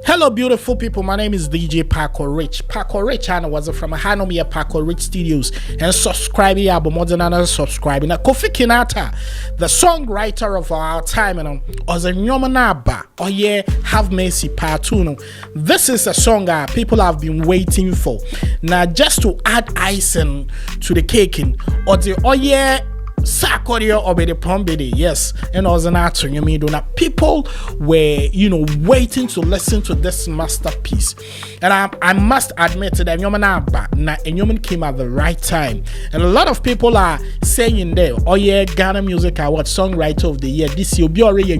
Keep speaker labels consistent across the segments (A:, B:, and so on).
A: Hello, beautiful people. My name is DJ Paco Rich. Paco Rich and was from Hanomia Paco Rich Studios. And subscribe here, but more than another subscribing. Now, Kofi Kinaata, the songwriter of our time, and was a Nyomanaba. Oh yeah, have mercy, Patuno. This is a song people have been waiting for. Now, just to add icing to the cake, or the oh yeah. Sarkodie or the Pombidi, yes, and also not you mean that people were waiting to listen to this masterpiece, and I must admit that Nyoman came at the right time, and a lot of people are saying there, oh yeah, Ghana Music Award Songwriter of the Year this year, be already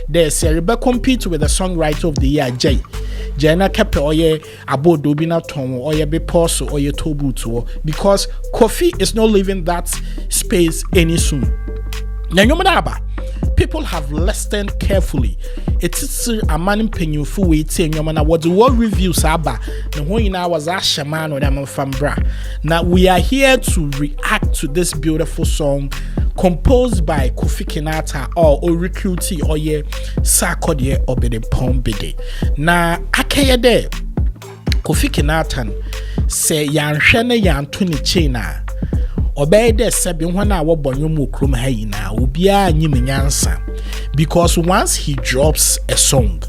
A: there's a compete with the Songwriter of the Year Jay. Jana kept oye abo dobina tom oye be pause oye tobu to because Kofi is not leaving that space any soon. Now people have listened carefully. It's a man penny fu we say nyomana what the world reviews aba the when I was a shaman or them from bra. Now we are here to react to this beautiful song composed by Kofi Kinaata or Lyrical or ye Sarkodie or be the Pombidi. Na akeye de Kofi Kinaata say yan hwene yan to ni china obey de sebi hwana wo bonyo mu krom ha yina obia anyim nyansa because once he drops a song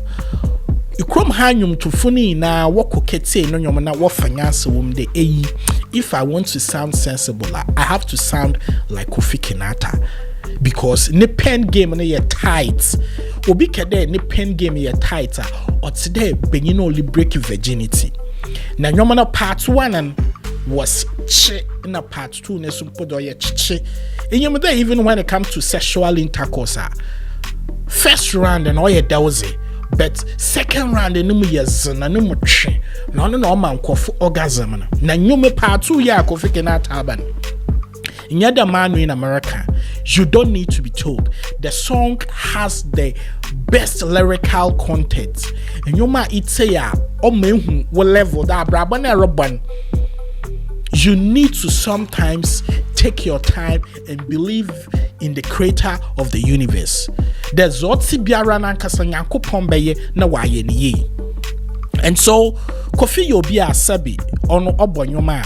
A: ikrom hanyum to funi na wokokete no nyom na wo fanyansa wom de eyi. If I want to sound sensible, I have to sound like Kofi Kinaata because ni pen game na ye tight. Obi kede ni pen game ye tight or today benin only break virginity. Na nyom na part 1 was che na part 2 na sumpo do ye che. Enyom there even when it comes to sexual intercourse. First round and all ye dawse. But second round no years na no mutwe no man kofu orgasm na nyume part 2 ya Kofi Kinaata aban nyada manu in America. You don't need to be told the song has the best lyrical content and nyuma itse ya o mehu wo level da braba na roban. You need to sometimes take your time and believe in the creator of the universe. There's otsi biara na nkasa Nyankopon beye na waye ni ye. And so Kofi yobi asabi ono obonyoma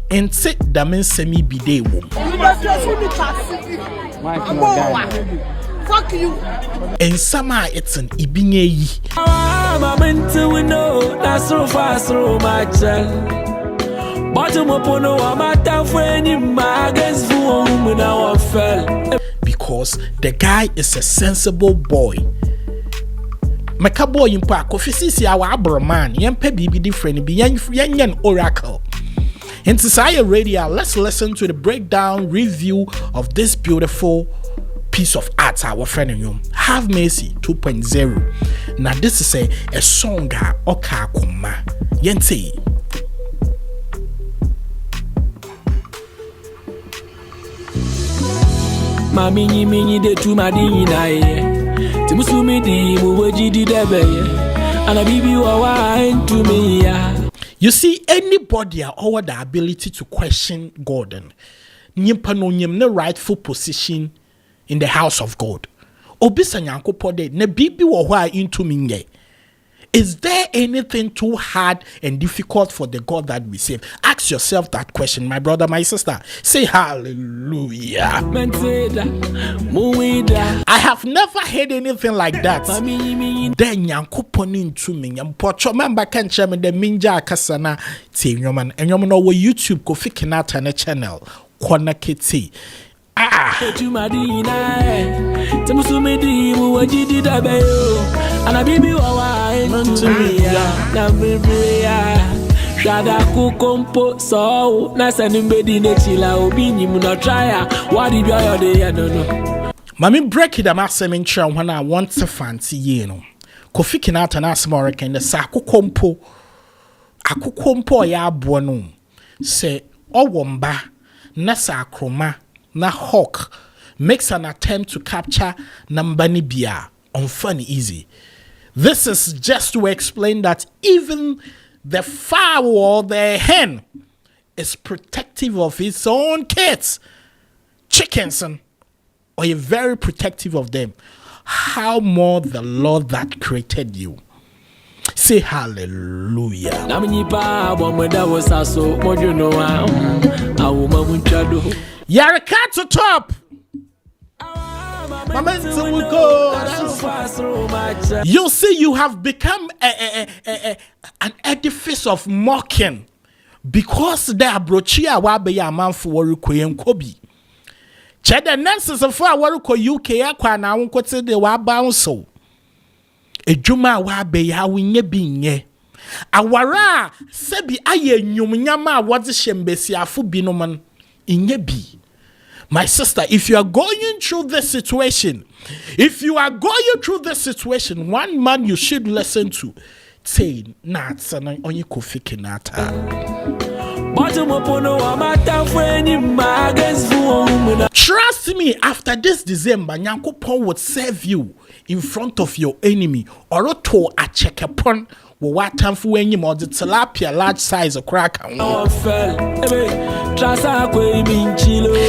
A: ente damen semi bide wo. Fuck you. And sama it's an ibinye yi. We know that's so far so much. Because the guy is a sensible boy. Meka boy impa Kofi sisi awa abroman yempe bibi different bi yan oracle. In Society Radio, let's listen to the breakdown review of this beautiful piece of art our friend in Have Mercy 2.0. Now this is a song oka kuma yente.
B: Mami mini de tu madini na ye timusumi di muweji di debe ana bibi wa into me ya.
A: You see, anybody over the ability to question God and nyimpa no nyim ne rightful position in the house of God. Obisa Nyankopon de ne bibi wo ho into me ye. Is there anything too hard and difficult for the God that we serve? Ask yourself that question, my brother, my sister. Say hallelujah. I have never heard anything like that. Then Nyankopon into me. Mpocho member can chairman the minja kasana te nyoman. And nyoman over YouTube Kofi Kinaata na channel. Kwana kiti.
B: Shada kukompo so na sanimbedi nechila obinyi muna trya wadi bia yode ya no.
A: Mami break it amasem ntra when I want to fancy ye no. Kofi Kinaata na asmoreka in the sakukompo ya abo no. Se owomba na sakroma na hawk makes an attempt to capture Nambani Bia on Funny Easy. This is just to explain that even the fowl or the hen is protective of its own kids, chickens, or you're very protective of them. how more the Lord that created you. Say hallelujah. Yareka to top. You see, you have become an edifice of mocking because they are brochia wabe ya man for Korean Kobe. Cheda nurses of our UK na unkote de wa bounce. Ejuma wabe ya winye binye. Awara sebi aye nyumnyama wazi shembesi afu binoman inye bi. My sister, if you are going through this situation, one man you should listen to, say, Nats and only Kofi Kinaata. Trust me, after this December, Nyankopon would serve you in front of your enemy, or to a check upon what time for when you mod the tilapia large size of crack.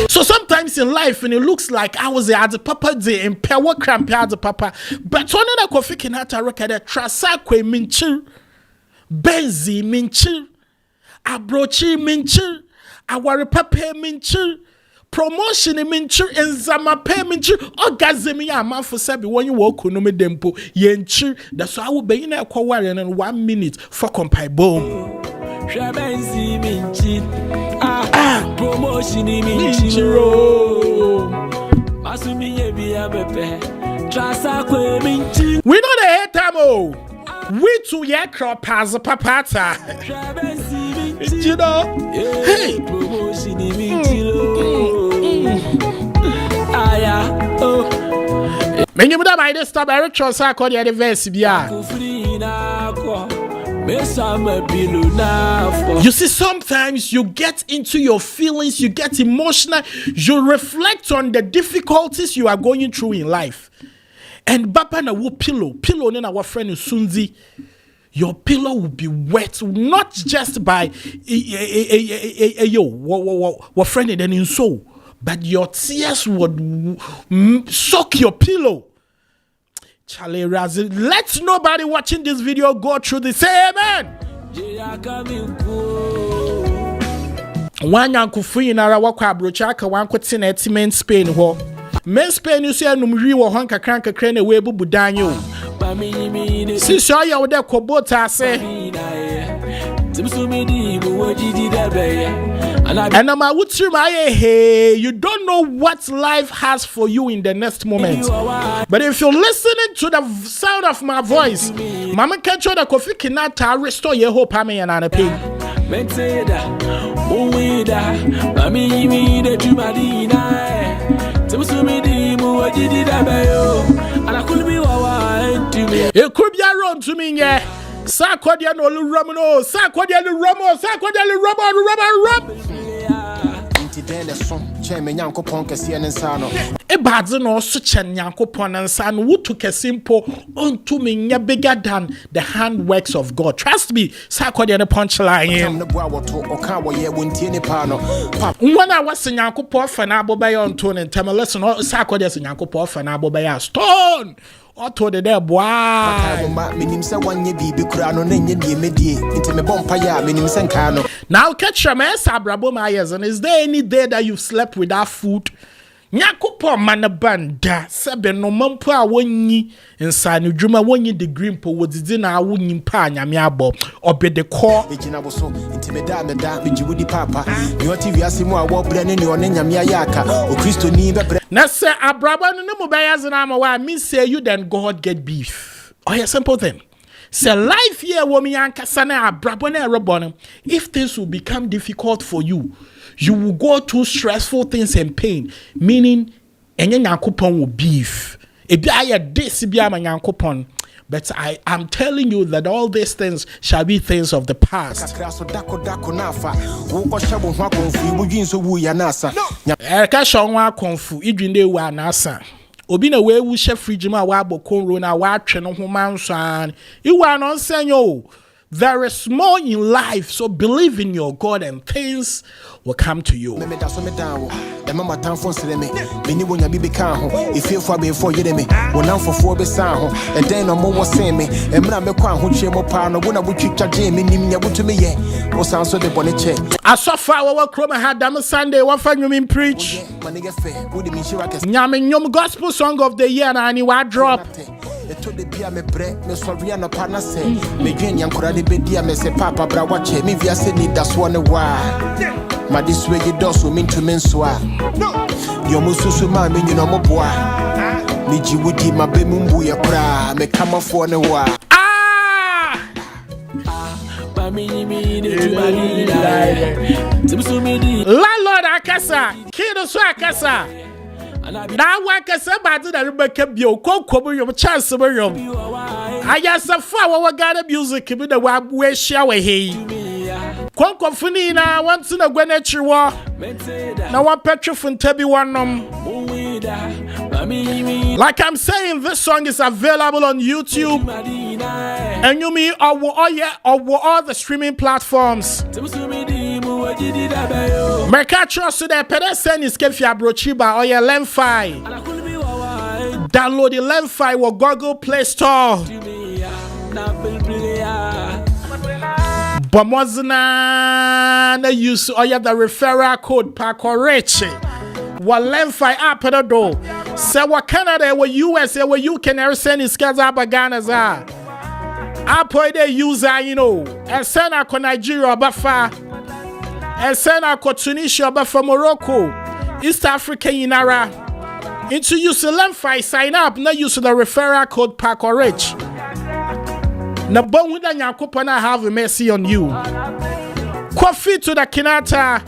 A: So sometimes in life, when it looks like I was at the papa day and power cramp at the papa, but one of the Kofi Kinaata record Trasakwe minchu, Benzi minchu, Abrochi minchu, Awari papa minchu. Promotion minchu and zama pay minchu orgasm ya man for sabi when you walk on me dempo yenchu. That's why I will be in a quarter in 1 minute for compile boom. Promotion minchu. We know the head time. We too yeah crop as a papata. You know, hey. When you buy this stuff, I reach Sarkodie at the verse. You see, sometimes you get into your feelings, you get emotional, you reflect on the difficulties you are going through in life. And Baba na wo pillow na our friend Sunzi. Your pillow will be wet, not just by what friend and in soul, but your tears would soak your pillow. Charlie Razi, let nobody watching this video go through the same, amen. One yanku free in our wakwa brochaka, one could sing at men Spain ho. Men Spain, you say, Numri or Honka Cranka Crane away bubu Daniel. Since you are there, Kobota say, and I'm out to my hey, you don't know what life has for you in the next moment. But if you're listening to the sound of my voice, Mama can't show the Kofi Kinaata restore your hope, Ame and pain. It could be around to me, yeah. Sarkodie no Romano, Sarkodie no Romo, Sarkodie no Romo. Ebadze no such a Nyankopon and son who took a simple unto me bigger than the handworks of God. Trust me, Sarkodie the punchline. When I was in Nyankopon for Nabo by on tone and tell me listen, Sarkodie is Nyankopon for Nabo by a stone. Or to the there, boy. Now catch your mess, Abrabo Myers, and is there any day that you've slept without food? Nyakupo manabanda, sebe no mampo a wonyi inside Juma wonyi the green po was in our winning pan, yamiabo, or be the core. Now, sir, Abrabo no mobiles and I'm aware, me say you then God get beef. Oh, yeah, simple thing. Say life here, woman, Yankasana, Abrabo na Robonum. If things will become difficult for you, you will go through stressful things and pain, meaning any Nyankopon will beef. If I had this, but I am telling you that all these things shall be things of the past. Obi na we chef fridge ma wa bokon ro na wa twe no ho mansan. Iwa no nsan yo. There is more in life, so believe in your God and things will come to you.
C: And then no more saying me, and I'm a quan who shame upon when I would treat Jamie, to me, was answered the bonnet check.
A: I saw our chroma had damn Sunday, one fan you mean preach. Nyam gospel song of the year, and I knew I dropped.
C: To the beer me bread, Miss Soriano Partner say, me green young crowd be dear, me say Papa Brawache, me via Sydney, that's one a while. My this way you does will mean to men swa. Your mususu man, you know, my boy. Niji would give my bimumbu ya cry, me come off for a while.
A: Landlord Akasa, Kiddo Swakasa. Now, work as somebody that Rebecca Bio, Coco, your chance of room. I just a flower got music with the web where shower he. Conco Funina, once in a Gwenet war. Now, one petrol from Tebby one. Like I'm saying, this song is available on YouTube. And you mean all the streaming platforms. Mercatro so the pedestal is Kofi Abrochiba or your Lemfi. Download the Lemfi or Google Play Store. Bomozna na use or the referral code Pakoreche. Wa Lemfi app the door. Say what Canada or USA where you can send is Kazabaganaza. Apple they user, you know, and send a Nigeria Bafa. And send our Tunisia but from Morocco, East Africa Inara. Into use the Lemfi sign up, not use the referral code Pack or Rich. Na bon with an yakupana have mercy on you. Kofi to the Kinaata,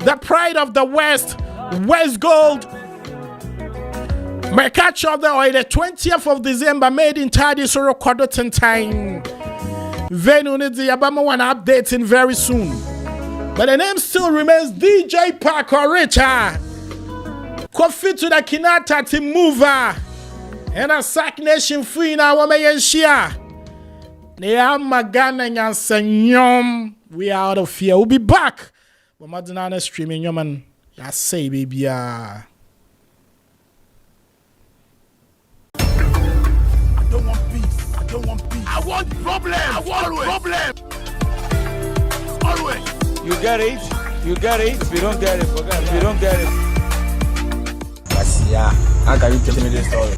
A: the pride of the West Gold. Mercatro of the oil, the 20th of December, made in Tadi Soro Kodotan time. Venue needs the Abama one updating very soon. But the name still remains DJ Parker Richard. Kofi to the Kinaata team mover. And a Sack Nation free now. Shia. We are out of here. We'll be back. But Madonna streaming your man. I say baby. I don't want peace. I don't want peace. I want problems. Always.
D: You get it. If you don't get it, forget it. If you don't get it. Yeah, how can you tell me this story?